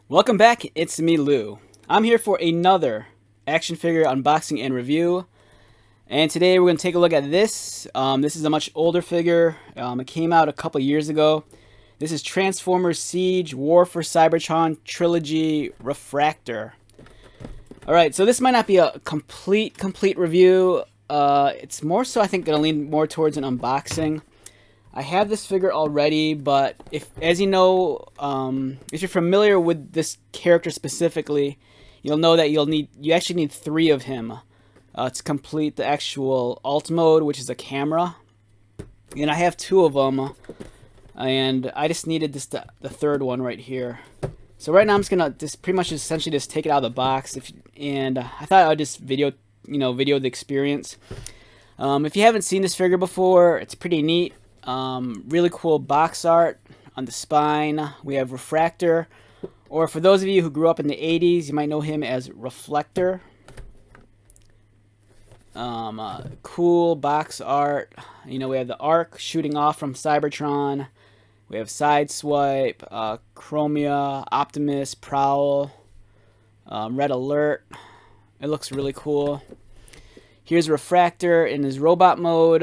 Welcome back, it's me, Lou. I'm here for another action figure unboxing and review. And today we're going to take a look at this. This is a much older figure. It came out a couple years ago. This is Transformers Siege War for Cybertron Trilogy Refraktor. Alright, so this might not be a complete review. It's more so, I think, going to lean more towards an unboxing. I have this figure already, but as you know, if you're familiar with this character specifically, you'll know that you actually need 3 of him to complete the actual alt mode, which is a camera. And I have 2 of them, and I just needed the 3rd one right here. So right now I'm just gonna pretty much essentially just take it out of the box, and I thought I'd just video the experience. If you haven't seen this figure before, it's pretty neat. Really cool box art on the spine. We have Refraktor, or for those of you who grew up in the 80s, you might know him as Refraktor. Cool box art. We have the arc shooting off from Cybertron. We have Sideswipe, Chromia, Optimus, Prowl, Red Alert. It looks really cool. Here's Refraktor in his robot mode.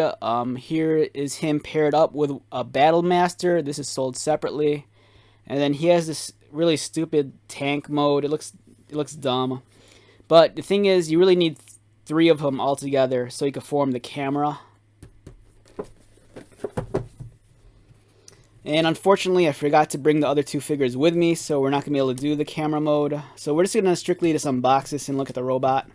Here is him paired up with a Battle Master. This is sold separately. And then he has this really stupid tank mode. It looks dumb. But the thing is, you really need 3 of them all together so you can form the camera. And unfortunately, I forgot to bring the other 2 figures with me, so we're not going to be able to do the camera mode. So we're just going to strictly just unbox this and look at the robot.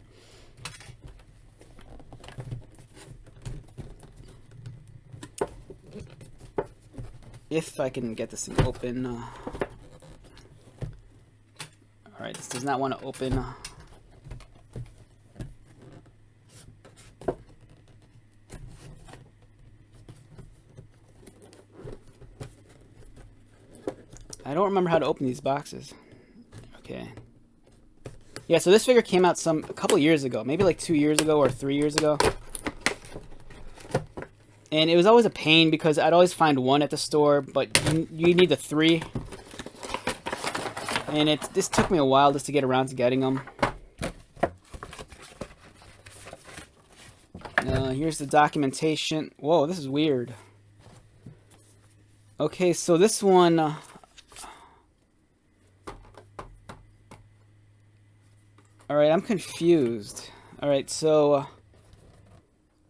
If I can get this thing open. Alright, this does not want to open. I don't remember how to open these boxes. Okay. Yeah, so this figure came out a couple years ago. Maybe like 2 years ago or 3 years ago. And it was always a pain because I'd always find 1 at the store, but you need the 3. And this took me a while just to get around to getting them. Here's the documentation. Whoa, this is weird. Okay, so this one... Alright, I'm confused. Alright, so...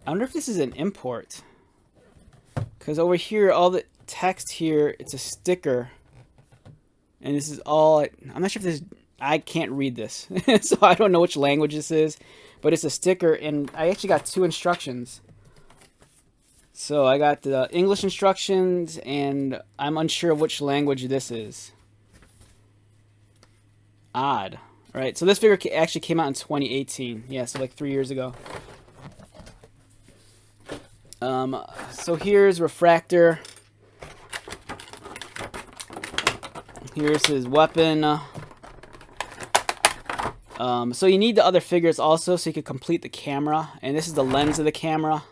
I wonder if this is an import. Because over here, all the text here, it's a sticker. And this is all... I'm not sure if this... I can't read this. So I don't know which language this is. But it's a sticker, and I actually got 2 instructions. So I got the English instructions, and I'm unsure of which language this is. Odd. Alright, so this figure actually came out in 2018. Yeah, so like 3 years ago. So here's Refraktor. Here's his weapon. So you need the other figures also so you can complete the camera. And this is the lens of the camera.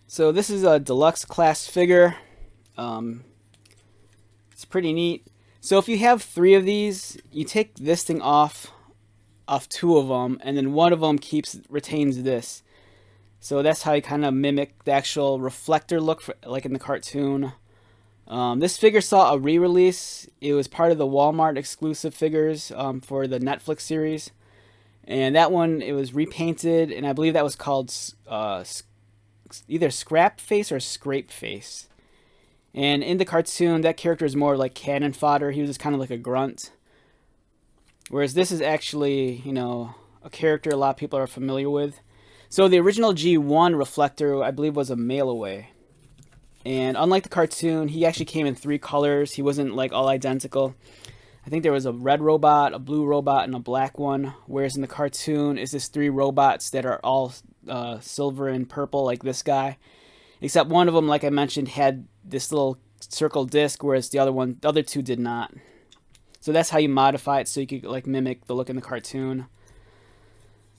So this is a deluxe class figure. It's pretty neat. So if you have 3 of these, you take this thing off 2 of them, and then 1 of them retains this. So that's how you kind of mimic the actual Refraktor look, like in the cartoon. This figure saw a re-release. It was part of the Walmart exclusive figures for the Netflix series. And that one, it was repainted, and I believe that was called either Scrap Face or Scrape Face. And in the cartoon, that character is more like cannon fodder. He was just kind of like a grunt. Whereas this is actually, a character a lot of people are familiar with. So the original G1 Refraktor, I believe, was a mail away. And unlike the cartoon, he actually came in 3 colors. He wasn't like all identical. I think there was a red robot, a blue robot, and a black one. Whereas in the cartoon, it's just 3 robots that are all silver and purple, like this guy. Except one of them, like I mentioned, had this little circle disc, whereas the other 2 did not. So that's how you modify it, so you could like mimic the look in the cartoon.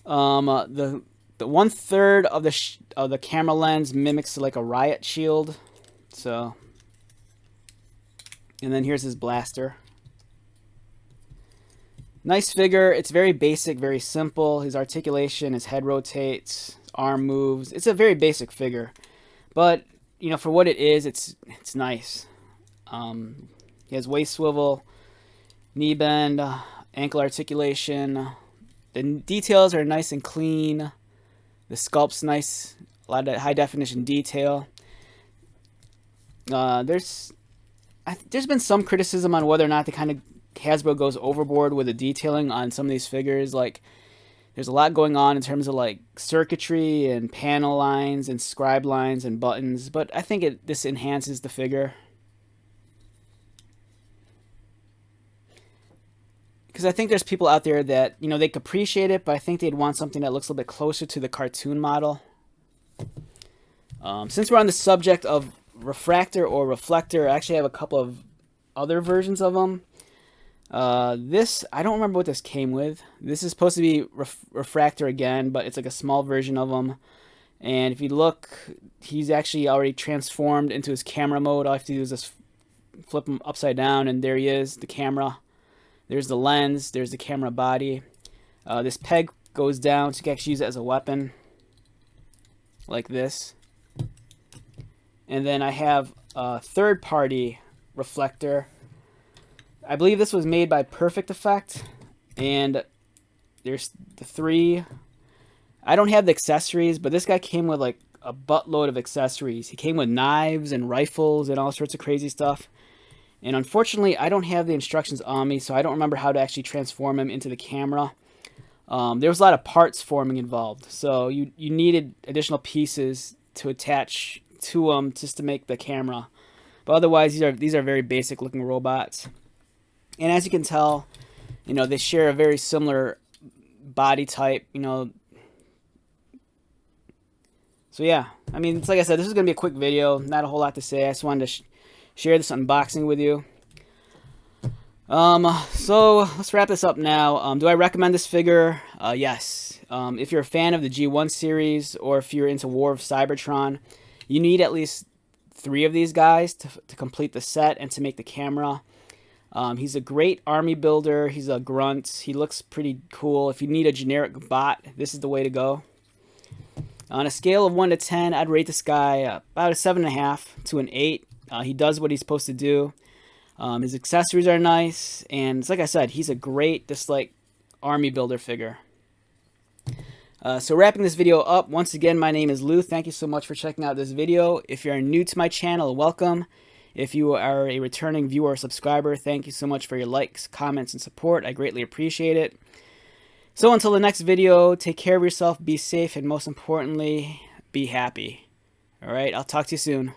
The 1/3 of the camera lens mimics like a riot shield. So, and then here's his blaster. Nice figure. It's very basic, very simple. His articulation, his head rotates, arm moves. It's a very basic figure, but you know, for what it is, it's nice. He has waist swivel, knee bend, ankle articulation. The details are nice and clean. The sculpt's nice, a lot of high definition detail. There's been some criticism on whether or not Hasbro goes overboard with the detailing on some of these figures. Like, there's a lot going on in terms of like circuitry and panel lines and scribe lines and buttons, but I think this enhances the figure. Because I think there's people out there that, you know, they could appreciate it, but I think they'd want something that looks a little bit closer to the cartoon model. Since we're on the subject of Refraktor or Reflector, I actually have a couple of other versions of them. This, I don't remember what this came with. This is supposed to be Refraktor again, but it's like a small version of him. And if you look, he's actually already transformed into his camera mode. All I have to do is just flip him upside down, and there he is, the camera. There's the lens, there's the camera body. This peg goes down, so you can actually use it as a weapon, like this. And then I have a third-party Reflector. I believe this was made by Perfect Effect, and there's the 3. I don't have the accessories, but this guy came with like a buttload of accessories. He came with knives and rifles and all sorts of crazy stuff. And unfortunately, I don't have the instructions on me, so I don't remember how to actually transform him into the camera. There was a lot of parts forming involved, so you needed additional pieces to attach to them just to make the camera. But otherwise, these are very basic looking robots. And as you can tell, you know, they share a very similar body type, you know. So yeah, I mean, it's like I said, this is going to be a quick video, not a whole lot to say. I just wanted to share this unboxing with you. So let's wrap this up now. Do I recommend this figure? Yes. If you're a fan of the G1 series, or if you're into War of Cybertron, you need at least 3 of these guys to complete the set and to make the camera. He's a great army builder. He's a grunt. He looks pretty cool. If you need a generic bot, this is the way to go. On a scale of 1 to 10, I'd rate this guy about a 7.5 to an 8. He does what he's supposed to do. His accessories are nice, and it's like I said, he's a great, just like, army builder figure. So wrapping this video up, once again, my name is Lou. Thank you so much for checking out this video. If you're new to my channel, welcome. If you are a returning viewer or subscriber, thank you so much for your likes, comments, and support. I greatly appreciate it. So until the next video, take care of yourself, be safe, and most importantly, be happy. All right, I'll talk to you soon.